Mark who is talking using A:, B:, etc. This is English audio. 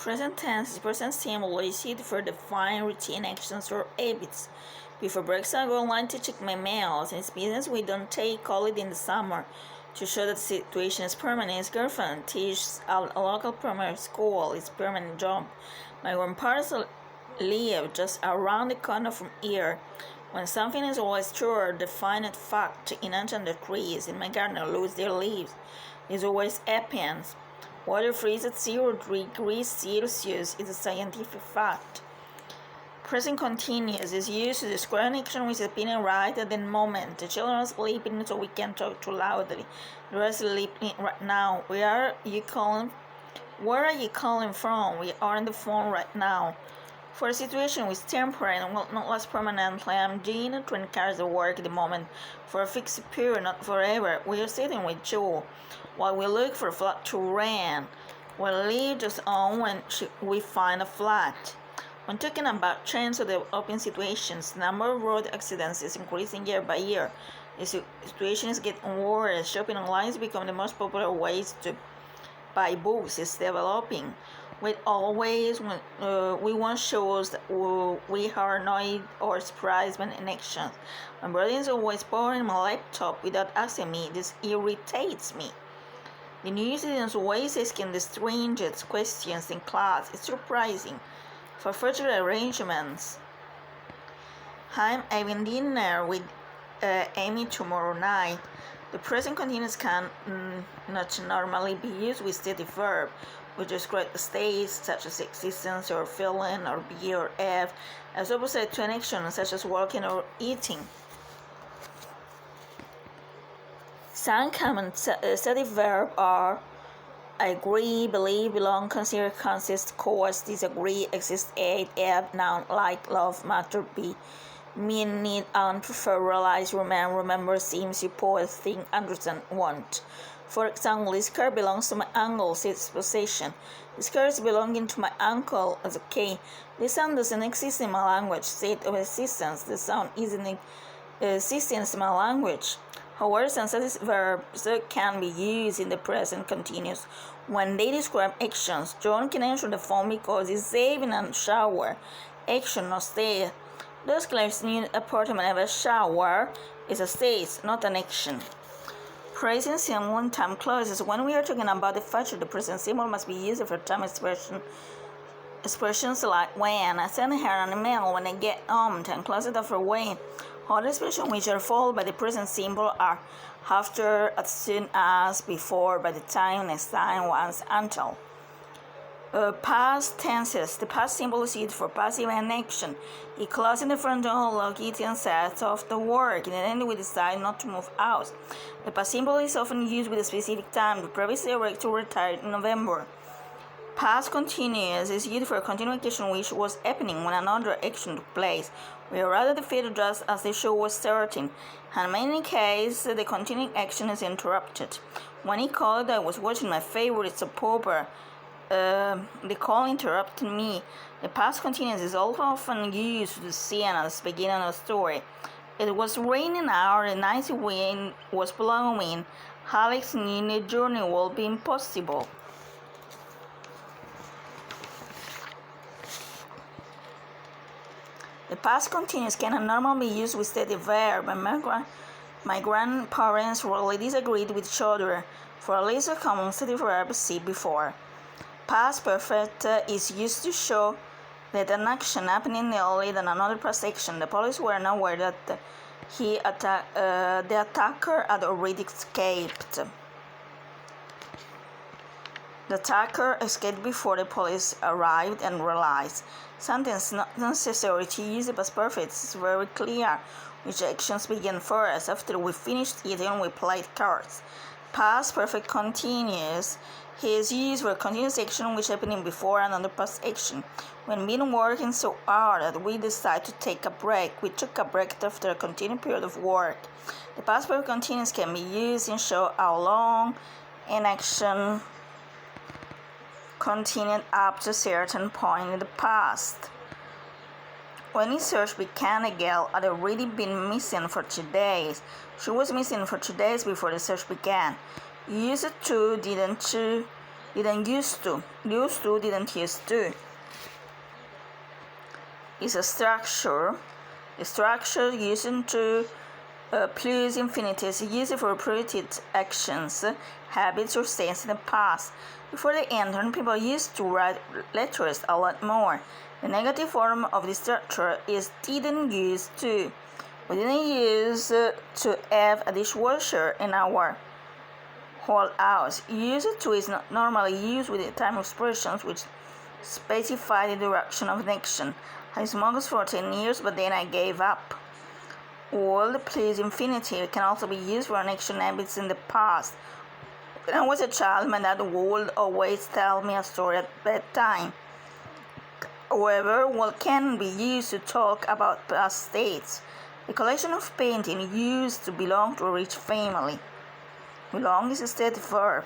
A: Present tense is present simple used for defining routine actions or habits. Before breaks, I go online to check my mail. Since business, we don't take holiday in the summer to show that the situation is permanent. His girlfriend teaches at a local primary school. It's permanent job. My grandparents live just around the corner from here. When something is always true, definite fact in ancient trees in my garden lose their leaves. This always happens. Water freezes at 0 degrees Celsius is a scientific fact. Present continuous is used to describe an action which is happening right at the moment. The children are sleeping, so we can't talk too loudly. They are sleeping right now. Where are you calling from? We are on the phone right now. For a situation which is temporary and will not last permanently, I'm doing a train cars at work at the moment for a fixed period, not forever. We are sitting with Joe while we look for a flat to rent. We'll leave just on when we find a flat. When talking about trends of developing situations, the number of road accidents is increasing year by year. The situation is getting worse. Shopping online has become the most popular ways to buy books. It's developing. We want shows that we are annoyed or surprised when in action. My brother is always borrowing my laptop without asking me. This irritates me. The new students always asking the strangest questions in class. It's surprising. For further arrangements, I'm having dinner with Amy tomorrow night. The present continuous can not normally be used with steady verb, which describe states such as existence or feeling or be or have, as opposite to an action such as walking or eating. Some common steady verbs are agree, believe, belong, consider, consist, coerce, disagree, exist, hate, have, noun, like, love, matter, be, mean, need, own, prefer, realize, remember, seem, suppose, think, understand, want. For example, this car belongs to my uncle, its possession. This car is belonging to my uncle as okay. This sound doesn't exist in my language. State of existence. The sound isn't in existence in my language. However, some such verbs can be used in the present continuous when they describe actions. John can answer the phone because he's saving a shower. Action, not state. Those Claire's new apartment have a shower is a state, not an action. Present simple and time clauses. When we are talking about the future, the present simple must be used for time expressions like when. I send her an email when I get home. Time clauses are for when. Other expressions which are followed by the present simple are after, as soon as, before, by the time, next time, once, until. Past tenses. The past simple is used for passive and action. He closed in the front door, locked it and set off the work. In the end, we decide not to move out. The past simple is often used with a specific time. The previous director retired in November. Past continuous is used for a continuation which was happening when another action took place. We are rather defeated just as the show was starting. In many cases, the continuing action is interrupted. When he called, I was watching my favorite soap opera. The call interrupted me. The past continuous is also often used to see at the beginning of the story. It was raining out, and icy wind was blowing. Alex knew the journey would be impossible. The past continuous can normally be used with steady verb, and my grandparents really disagreed with each other. For a list of common steady verbs, see before. Past perfect is used to show that an action happened earlier than another past action. The police were not aware that the attacker had already escaped. The attacker escaped before the police arrived and realized. Sometimes not necessary to use the past perfect. It's very clear which actions began first. After we finished eating, we played cards. Past perfect continuous is used for a continuous action which happened before another past action. When we've been working so hard that we decide to take a break, we took a break after a continued period of work. The past perfect continuous can be used to show how long an action continued up to a certain point in the past. When his search began, a girl had already been missing for 2 days. She was missing for 2 days before the search began. You used it too, didn't you? didn't used to. Used to, didn't used to. Is a structure. A structure used to plus infinitive is used for repeated actions, habits, or states in the past. Before the internet, people used to write letters a lot more. The negative form of this structure is didn't used to. We didn't use to have a dishwasher in our whole house. Used to is not normally used with the time expressions which specify the direction of an action. I smoked for 10 years, but then I gave up. Old plus infinitive can also be used for an action habits in the past. When I was a child, my dad would always tell me a story at bedtime. However, what can be used to talk about past states? The collection of painting used to belong to a rich family. Belong is a state verb.